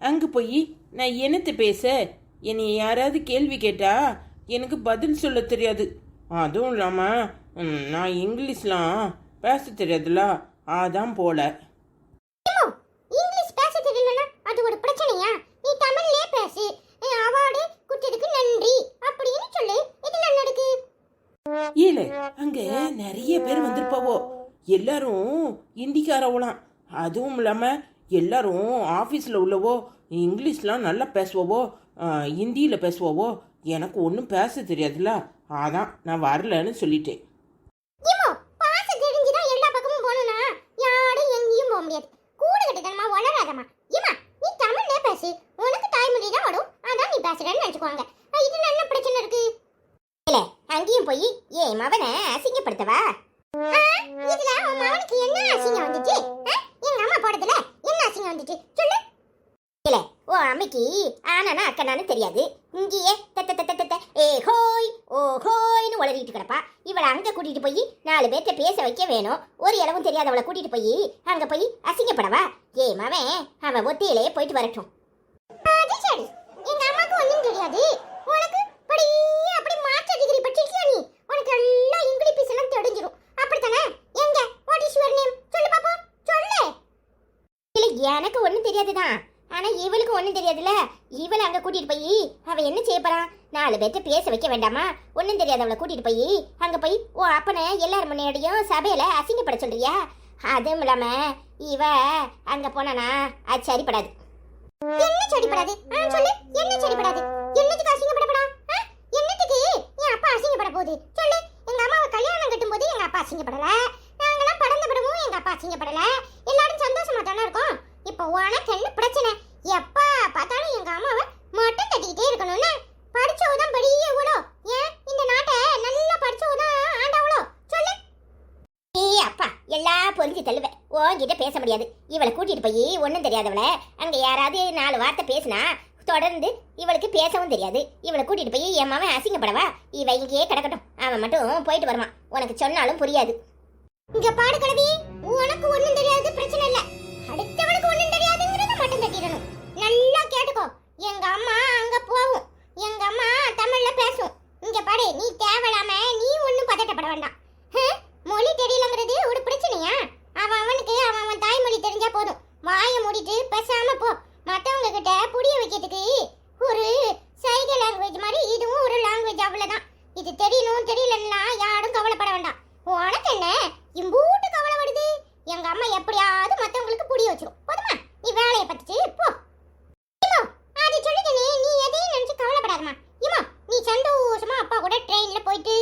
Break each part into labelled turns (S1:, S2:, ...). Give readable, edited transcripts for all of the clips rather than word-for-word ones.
S1: அங்கே போய் நான் என்னத்தை பேச? என்னை யாராவது கேள்வி கேட்டா எனக்கு பதில் சொல்ல தெரியாது. அதுவும் இல்லாமல் நான் இங்கிலீஷ்லாம் பேச தெரியாதுல்ல, அதான் போல.
S2: இங்கிலீஷ் பேச தெரியலனா அது ஒரு பிரச்சனையா? நீ தமிழ்லயே பேசு. அவார்டு குட்டதுக்கு நன்றி அப்படின்னு சொல்லு. இதெல்லாம் நடக்கு.
S1: இல்ல, அங்க நிறைய பேர் வந்திருப்பாவோ. எல்லாரும் இந்திக்காரவலாம். அதுவும் இல்லாம எல்லாரும் ஆபீஸ்ல உள்ளவோ இங்கிலீஷ்லாம் நல்லா பேசுவோவோ, ஹிந்தியில பேசுவோவோ. எனக்கு ஒன்றும் பேச தெரியாதுல்ல, அதான் நான் வரலன்னு சொல்லிட்டேன்.
S2: பாச தெரிஞ்சுதான் எல்லா பக்கமும் போகணும்னா யாரும் எங்கேயும் போக முடியாது. கூடு கட்டுதமா வளராதமா. ஏமா நீ தமிழ்லயே பேசு. உனக்கு தாய்மொழி தான் வரும், அதான் நீ பேசுறேன்னு நினைச்சுக்குவாங்க. இதுல என்ன பிரச்சனை இருக்கு? இல்ல அங்கேயும் போய் ஏன் மவனை அசிங்கப்படுத்தவா? இதுல உன் மவனுக்கு என்ன அசிங்கம் வந்துச்சு? எங்க அம்மா போடுறதுல என்ன அசிங்கம் வந்துச்சு சொல்லு. இல்ல ஓ அம்மைக்கு ஆனானா அக்கனானு தெரியாது. இங்கேயே ஏ ஹோய் ஓ ஹோய்னு உளறிட்டு கிடப்பா. இவளை அங்க கூட்டிட்டு போய் 4 பேர்த்த பேச வைக்க வேணும். ஒரு இளவும் தெரியாதவளை கூட்டிட்டு போய் அங்க போய் அசிங்கப்படவா? ஏ மவன் அவன் ஒத்தையிலே போயிட்டு வரட்டும். அது சரி, எங்க அம்மாக்கு ஒண்ணும் தெரியாது. உனக்கு அப்படி மாஸ்டர் டிகிரி படிச்சிருக்கியா நீ? உனக்கு எல்லாம் இங்கிலீஷ் எல்லாம் தெரிஞ்சிரும். அப்படித்தானே? எங்க வாட் இஸ் யுவர் நேம் சொல்லு பாப்போம், சொல்லு. இல்ல எனக்கு ஒண்ணும் தெரியாதுதான். ஆனா இவளுக்கு ஒண்ணும் தெரியாதுல்ல. இவளை அங்க கூட்டிட்டு போய் அவ என்ன செய்ய போறான்? 4 பேர்த்த பேச வைக்க வேண்டாமா? ஒண்ணும் தெரியாதவளை கூட்டிட்டு போய் அங்க போய் ஓ அப்பனை எல்லாரும் முன்னாடியும் சபையில அசிங்கப்பட சொல்றியா? அதுவும் இல்லாம இவ அங்க போனானா அது சரிப்படாது. என்ன சரிப்படாது சொல்லு. என்ன சரிப்படாது? என்னத்துக்கு அசிங்கப்படப்படா? என்னத்துக்கு என் அப்பா அசிங்கப்பட போகுது சொல்லு. எங்க அம்மாவை கல்யாணம் கட்டும் போது எங்க அப்பா அசிங்கப்படல. நாங்களாம் படந்த படமும் எங்க அப்பா அசிங்கப்படல. எல்லாரும் சந்தோஷமா தானே இருக்கோம். இப்போ உனக்கு என்ன பிரச்சனை? எப்பா பார்த்தாலும் எங்க அம்மாவை மட்டும் தட்டிக்கிட்டே இருக்கணும்னு. படிச்சவதான் பெரிய ஊழோ. ஏன் இந்த நாட்டை நல்லா படிச்சவதான் ஆண்டவளோ சொல்லு. ஏ அப்பா எல்லாம் பொறிஞ்சு தள்ளுவேன். உன்கிட்ட பேச முடியாது. இவளை கூட்டிட்டு போய் ஒன்றும் தெரியாதவளை அங்க யாராவது 4 வார்த்தை பேசினா தொடர்ந்து இவளுக்கு பேசவும் தெரியாது. இவளை கூட்டிட்டு போய் என் மாவன் அசிங்கப்படவா? இவ இங்கேயே கிடக்கட்டும். அவன் மட்டும் போயிட்டு வருவான். உனக்கு சொன்னாலும் புரியாது. இங்க பாடு கிழவி, உனக்கு ஒண்ணும் தெரியாது பிரச்சனை இல்ல. அடுத்தவனுக்கு ஒண்ணும் தெரியாதுங்கிறத மட்டும் தட்டிடணும். நல்லா கேட்டுக்கோ. எங்க அம்மா அங்க போகும். எங்க அம்மா தமிழ்ல பேசும். இங்க பாடு, நீ தேவையில்லாம நீ ஒண்ணும் பதட்டப்பட வேண்டாம். மொழி தெரியலங்கிறது ஒரு பிரச்சனையா? அவனுக்கு அவன் தாய்மொழி தெரிஞ்சா போதும். வாயை மூடிட்டு பேசாம போ. மற்றவங்க கிட்ட புரிய வைக்கிறதுக்கு ஒரு சைகை லாங்குவேஜ் மாதிரி இதுவும் ஒரு லாங்குவேஜ், அவ்வளவுதான். இது தெரியணும் தெரியலன்னா யாரும் கவலைப்பட வேண்டாம். உனக்கு என்ன இம்பூட்டு கவலை வருது? எங்க அம்மா எப்படியாவது மற்றவங்களுக்கு புரிய வச்சிரும். போதுமா? நீ வேலையை பத்துச்சு போ. அது சொல்லிட்டனே, நீ எதையும் நினைச்சு கவலைப்படாதமா. இம்மா நீ சந்தோஷமா அப்பா கூட ட்ரெயின்ல போயிட்டு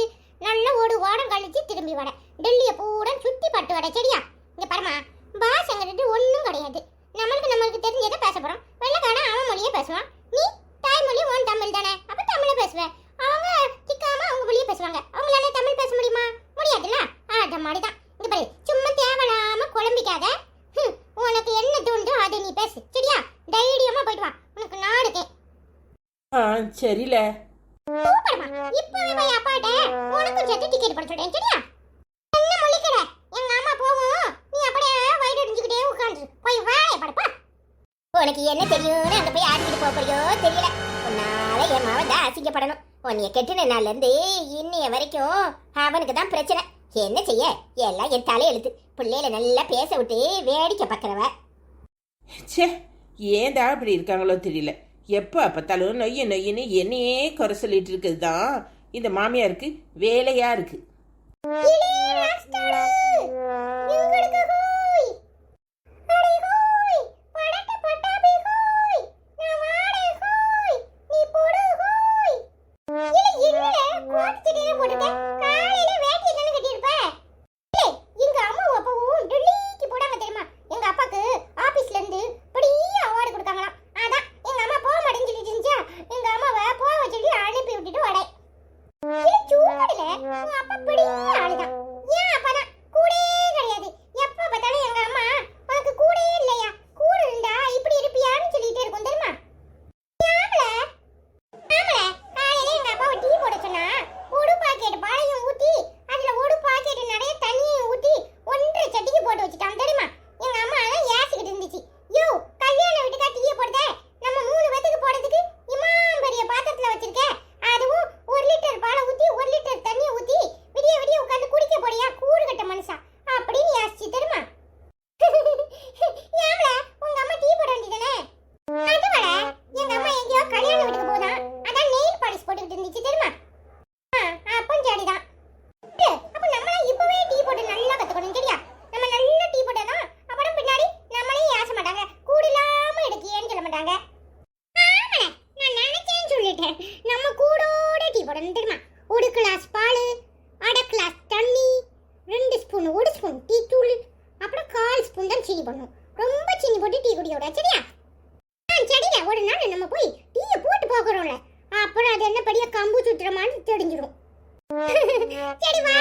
S2: நல்ல ஒரு வாரம் கழிச்சு திரும்பி வர. டெல்லியை பூரா சுத்தி பட்டு வர. சரியா? இங்க பாருமா, பாஷங்கிறது ஒன்றும் கிடையாது. நம்மளுக்கு தெரிஞ்சதை பேச போறோம். வெள்ளக்கான அவன் மொழியே பேசுவான். நீ தாய்மொழி உன் தமிழ் தானே, அப்ப தமிழ பேசுவேன். அவங்க திக்காம அவங்க மொழியே பேசுவாங்க. அவங்களால தமிழ் பேச முடியுமா? முடியாதுல்ல. அத மாதிரிதான். இங்க பாரு, சும்மா தேவையில்லாம குழம்பிக்காத. உனக்கு என்ன தோணுதோ அதை நீ பேசு. சரியா? தைரியமா போயிட்டு வா. உனக்கு நான் இருக்கேன்.
S1: சரில.
S2: சூப்பர்மா. இப்பவே போய் அப்பாட்ட உனக்கும் சேர்த்து டிக்கெட் போட சொல்றேன். சரியா? என்ன மொழிக்கிற? எங்க அம்மா போவோம். நீ அப்படியே வயிறு அடிஞ்சுக்கிட்டே உட்கார்ந்து போய் வேலையை படப்பா. உனக்கு என்ன தெரியும்னு அங்க போய் ஆடிக்கிட்டு போக போறியோ தெரியல. உன்னால என் மாவன் தான் அசிங்கப்படணும். உன்னைய கெட்டின நாள்ல இருந்து இன்னைய வரைக்கும் அவனுக்கு தான் பிரச்சனை. என்ன செய்ய? எல்லாம் என் தலையெழுத்து. பிள்ளையில நல்லா பேச விட்டு வேடிக்கை பார்க்கறவ.
S1: சே, ஏன்டா அப்படி இருக்காங்களோ தெரியல. எப்போ பார்த்தாலும் நொய்யின்னு என்னையே குறை சொல்லிட்டு இருக்குது தான் இந்த மாமியாருக்கு வேலையா இருக்கு.
S2: போடணும். ரொம்ப சீனி போட்டு டீ குடிக்க கூடாது, சரியா? சரியா, ஒரு நாள் நம்ம போய் டீயை போட்டு பார்க்குறோம்ல, அப்புறம் அது என்ன பெரிய கம்பு சுத்துற மாதிரி தெரிஞ்சிடும். சரி வா